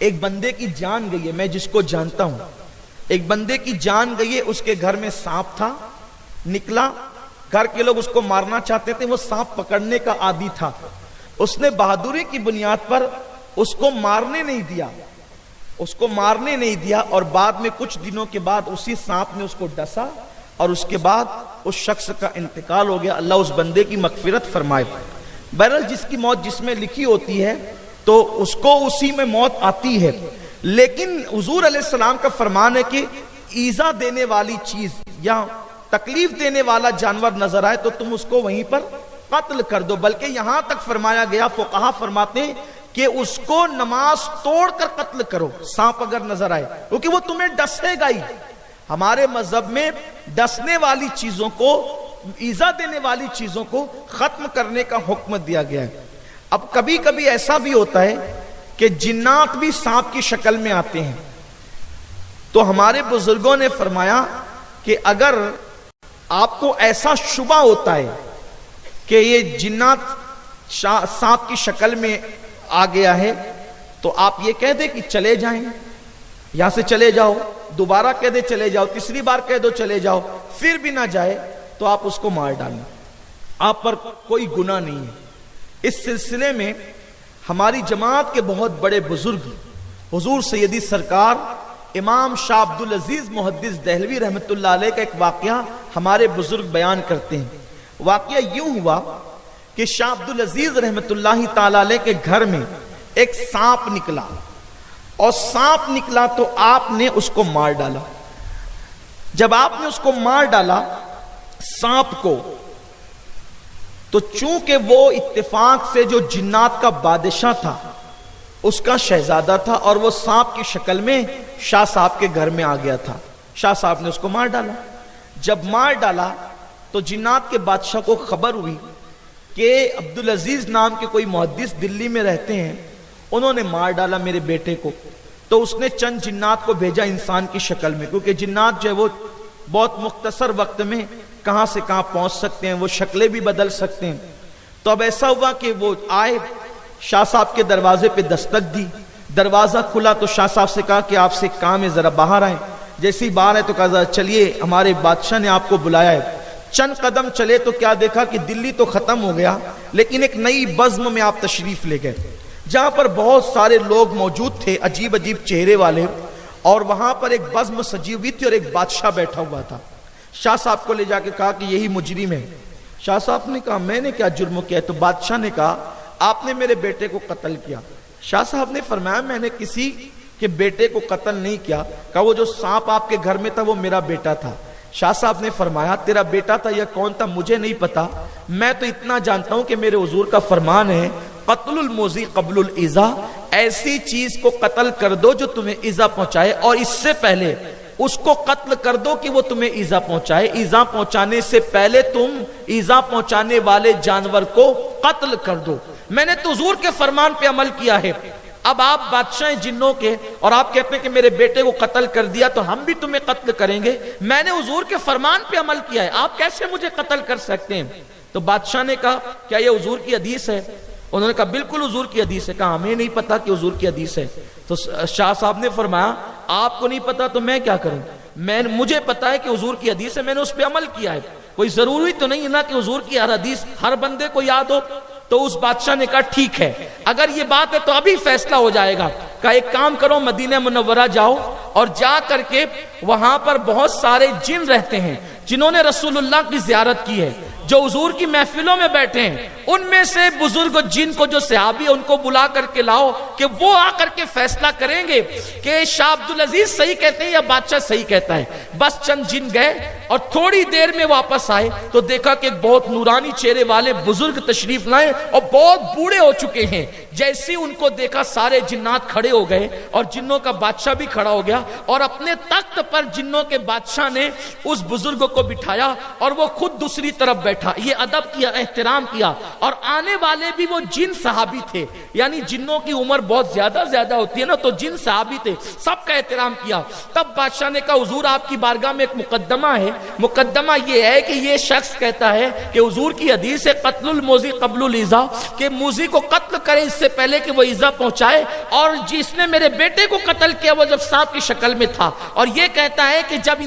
ایک بندے کی جان گئی ہے، میں جس کو جانتا ہوں، ایک بندے کی جان گئی ہے، اس کے گھر میں سانپ تھا، نکلا، گھر کے لوگ اس کو مارنا چاہتے تھے، وہ سانپ پکڑنے کا عادی تھا، اس نے بہادری کی بنیاد پر اس کو مارنے نہیں دیا، اس کو مارنے نہیں دیا، اور بعد میں کچھ دنوں کے بعد اسی سانپ نے اس کو ڈسا اور اس کے بعد اس شخص کا انتقال ہو گیا۔ اللہ اس بندے کی مغفرت فرمائے۔ بہرحال جس کی موت جس میں لکھی ہوتی ہے تو اس کو اسی میں موت آتی ہے، لیکن حضور علیہ السلام کا فرمان ہے کہ ایذا دینے والی چیز یا تکلیف دینے والا جانور نظر آئے تو تم اس کو وہیں پر قتل کر دو، بلکہ یہاں تک فرمایا گیا، فقہا فرماتے ہیں کہ اس کو نماز توڑ کر قتل کرو، سانپ اگر نظر آئے، کیونکہ وہ تمہیں ڈسے گا ہی۔ ہمارے مذہب میں ڈسنے والی چیزوں کو، ایذا دینے والی چیزوں کو ختم کرنے کا حکم دیا گیا ہے۔ اب کبھی کبھی ایسا بھی ہوتا ہے کہ جنات بھی سانپ کی شکل میں آتے ہیں، تو ہمارے بزرگوں نے فرمایا کہ اگر آپ کو ایسا شبہ ہوتا ہے کہ یہ جنات سانپ کی شکل میں آ گیا ہے تو آپ یہ کہہ دیں کہ چلے جائیں، یہاں سے چلے جاؤ، دوبارہ کہہ دیں چلے جاؤ، تیسری بار کہہ دو چلے جاؤ، پھر بھی نہ جائے تو آپ اس کو مار ڈالیں، آپ پر کوئی گناہ نہیں ہے۔ اس سلسلے میں ہماری جماعت کے بہت بڑے بزرگ حضور سیدی سرکار امام شاہ عبدالعزیز محدث دہلوی رحمۃ اللہ علیہ کا ایک واقعہ ہمارے بزرگ بیان کرتے ہیں۔ واقعہ یوں ہوا کہ شاہ عبدالعزیز رحمۃ اللہ تعالی علیہ کے گھر میں ایک سانپ نکلا، اور سانپ نکلا تو آپ نے اس کو مار ڈالا۔ جب آپ نے اس کو مار ڈالا سانپ کو، تو چونکہ وہ اتفاق سے جو جنات کا بادشاہ تھا اس کا شہزادہ تھا، اور وہ سانپ کی شکل میں شاہ صاحب کے گھر میں آ گیا تھا، شاہ صاحب نے اس کو مار ڈالا۔ جب مار ڈالا تو جنات کے بادشاہ کو خبر ہوئی کہ عبدالعزیز نام کے کوئی محدث دلی میں رہتے ہیں، انہوں نے مار ڈالا میرے بیٹے کو۔ تو اس نے چند جنات کو بھیجا انسان کی شکل میں، کیونکہ جنات جو ہے وہ بہت مختصر وقت میں کہاں سے کہاں پہنچ سکتے ہیں، وہ شکلیں بھی بدل سکتے ہیں۔ تو اب ایسا ہوا کہ وہ آئے، شاہ صاحب کے دروازے پہ دستک دی، دروازہ کھلا تو شاہ صاحب سے کہا کہ آپ سے کام ہے، ذرا باہر آئیں۔ جیسے ہی باہر آئے تو کہا چلیے ہمارے بادشاہ نے آپ کو بلایا ہے۔ چند قدم چلے تو کیا دیکھا کہ دلی تو ختم ہو گیا، لیکن ایک نئی بزم میں آپ تشریف لے گئے، جہاں پر بہت سارے لوگ موجود تھے عجیب عجیب چہرے والے، اور وہاں پر ایک بزم سجی ہوئی تھی اور ایک بادشاہ بیٹھا ہوا تھا۔ شاہ صاحب کو لے جا کے کہا کہ یہی مجرم ہے۔ شاہ صاحب نے کہا میں نے کیا جرم کیا ہے؟ تو بادشاہ نے کہا آپ نے میرے بیٹے کو قتل کیا۔ شاہ صاحب نے فرمایا میں نے کسی کے بیٹے کو قتل نہیں کیا۔ کہا وہ جو سانپ آپ کے گھر میں تھا وہ میرا بیٹا تھا۔ شاہ صاحب نے فرمایا تیرا بیٹا تھا یا کون تھا مجھے نہیں پتا، میں تو اتنا جانتا ہوں کہ میرے حضور کا فرمان ہے قتل الموذی قبل الایذا، ایسی چیز کو قتل کر دو جو تمہیں ایذا پہنچائے، اور اس سے پہلے اس کو قتل کر دو کہ وہ تمہیں ایذا پہنچائے، ایذا پہنچانے سے پہلے تم ایذا پہنچانے والے جانور کو قتل کر دو۔ میں نے تو حضور کے فرمان پہ عمل کیا ہے، اب آپ بادشاہ جنوں کے اور آپ کہتے ہیں کہ میرے بیٹے کو قتل کر دیا تو ہم بھی تمہیں قتل کریں گے، میں نے حضور کے فرمان پہ عمل کیا ہے، آپ کیسے مجھے قتل کر سکتے ہیں؟ تو بادشاہ نے کہا کیا یہ حضور کی حدیث ہے؟ انہوں نے کہا بالکل حضور کی حدیث ہے۔ کہا ہمیں نہیں پتا کہ حضور کی حدیث ہے۔ تو شاہ صاحب نے فرمایا آپ کو نہیں پتا تو میں کیا کروں، مجھے پتا ہے کہ حضور کی حدیث ہے، میں نے اس پہ عمل کیا ہے، کوئی ضروری تو نہیں نا کہ حضور کی ہر حدیث ہر بندے کو یاد ہو۔ تو اس بادشاہ نے کہا ٹھیک ہے اگر یہ بات ہے تو ابھی فیصلہ ہو جائے گا۔ کہا ایک کام کرو مدینہ منورہ جاؤ اور جا کر کے وہاں پر بہت سارے جن رہتے ہیں جنہوں نے رسول اللہ کی زیارت کی ہے، جو حضور کی محفلوں میں بیٹھے ہیں، ان میں سے بزرگ جن کو جو صحابی ان کو بلا کر کے لاؤ کہ وہ آ کر کے فیصلہ کریں گے کہ شاہ عبدالعزیز صحیح کہتے ہیں یا بادشاہ صحیح کہتا ہے۔ بس چند جن گئے اور تھوڑی دیر میں واپس آئے تو دیکھا کہ ایک بہت نورانی چہرے والے بزرگ تشریف لائے اور بہت بوڑھے ہو چکے ہیں۔ جیسے ان کو دیکھا سارے جنات کھڑے ہو گئے اور جنوں کا بادشاہ بھی کھڑا ہو گیا، اور اپنے تخت پر جنوں کے بادشاہ نے اس بزرگ کو بٹھایا اور وہ خود دوسری طرف بیٹھے۔ بیٹھا, یہ ادب کیا, احترام کیا. اور آنے والے بھی وہ جن صحابی تھے, یعنی جنوں کی عمر بہت زیادہ ہوتی ہے نا, تو جن صحابی تھے, سب کا احترام کیا. تب بادشاہ نے کہا حضور آپ کی بارگاہ میں ایک مقدمہ ہے. مقدمہ یہ ہے کہ یہ شخص کہتا ہے کہ حضور کی حدیث ہے قتل الموذی قبل الایذاء, کہ موذی کو قتل کرے اس سے پہلے کہ وہ ایذا پہنچائے. اور جس نے میرے بیٹے کو قتل کیا وہ جب سانپ کی شکل میں تھا. اور یہ کہتا ہے کہ جب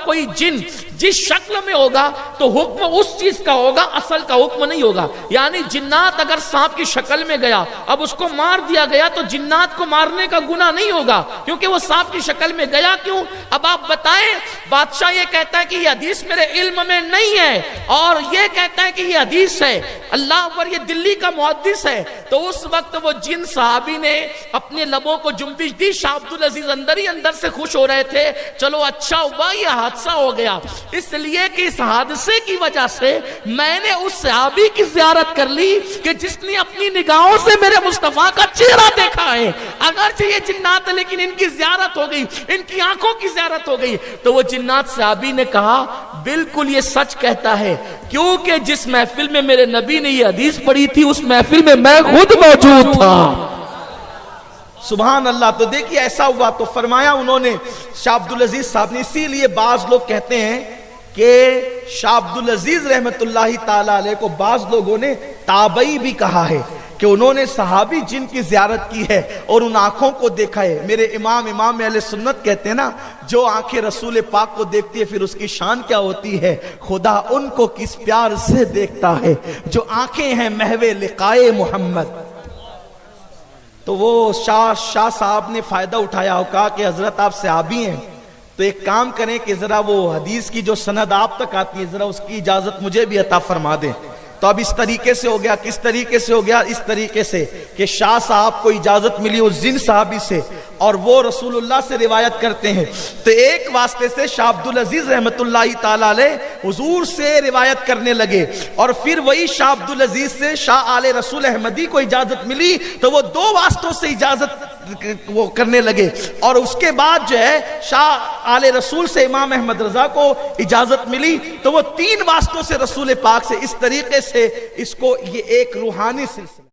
کوئی جن جس شکل میں ہوگا تو حکم اس چیز کا ہوگا, اصل کا حکم نہیں ہوگا. یعنی جنات اگر سانپ کی شکل میں گیا, اب اس کو مار دیا گیا تو جنات کو مارنے کا گناہ نہیں ہوگا, کیونکہ وہ سانپ کی شکل میں گیا کیوں. اب آپ بتائیں, بادشاہ یہ کہتا ہے کہ یہ حدیث میرے علم میں نہیں ہے, اور یہ کہتا ہے کہ یہ حدیث ہے, اللہ اکبر, یہ دلی کا محدث ہے. تو اس وقت وہ جن صحابی نے اپنے لبوں کو جنبش دی. شاہ عبدالعزیز اندر ہی اندر سے خوش ہو رہے تھے, چلو اچھا ہوا یہ حادثہ ہو گیا, اس لیے کہ اس حادثے کی وجہ سے میں نے اس صحابی کی زیارت کر لی کہ جس نے اپنی نگاہوں سے میرے مصطفیٰ کا چہرہ دیکھا ہے. اگرچہ یہ جنات ہے لیکن ان کی زیارت ہو گئی, ان کی آنکھوں کی زیارت ہو گئی. تو وہ جنات صحابی نے کہا بالکل یہ سچ کہتا ہے, کیونکہ جس محفل میں میرے نبی نے یہ حدیث پڑھی تھی اس محفل میں میں خود موجود تھا. سبحان اللہ. تو دیکھیے ایسا ہوا. تو فرمایا انہوں نے شاہ عبدالعزیز صاحب نے, اسی لیے بعض لوگ کہتے ہیں کہ شاہ عبدالعزیز رحمت اللہ تعالی علیہ کو بعض لوگوں نے تابعی بھی کہا ہے, کہ انہوں نے صحابی جن کی زیارت کی ہے اور ان آنکھوں کو دیکھا ہے. میرے امام اہل سنت کہتے ہیں نا, جو آنکھیں رسول پاک کو دیکھتی ہے پھر اس کی شان کیا ہوتی ہے, خدا ان کو کس پیار سے دیکھتا ہے جو آنکھیں ہیں محو لقائے محمد. تو وہ شاہ صاحب نے فائدہ اٹھایا اور کہا کہ حضرت آپ صحابی ہیں, تو ایک کام کریں کہ ذرا وہ حدیث کی جو سند آپ تک آتی ہے ذرا اس کی اجازت مجھے بھی عطا فرما دیں. تو اب اس طریقے سے ہو گیا. کس طریقے سے ہو گیا؟ اس طریقے سے کہ شاہ صاحب کو اجازت ملی اس جن صحابی سے, اور وہ رسول اللہ سے روایت کرتے ہیں. تو ایک واسطے سے شاہ عبدالعزیز رحمت اللہ تعالی علیہ حضور سے روایت کرنے لگے, اور پھر وہی شاہ عبدالعزیز سے شاہ آل رسول احمدی کو اجازت ملی, تو وہ دو واسطوں سے اجازت وہ کرنے لگے. اور اس کے بعد جو ہے شاہ آل رسول سے امام احمد رضا کو اجازت ملی, تو وہ تین واسطوں سے رسول پاک سے, اس طریقے سے اس کو یہ ایک روحانی سلسلہ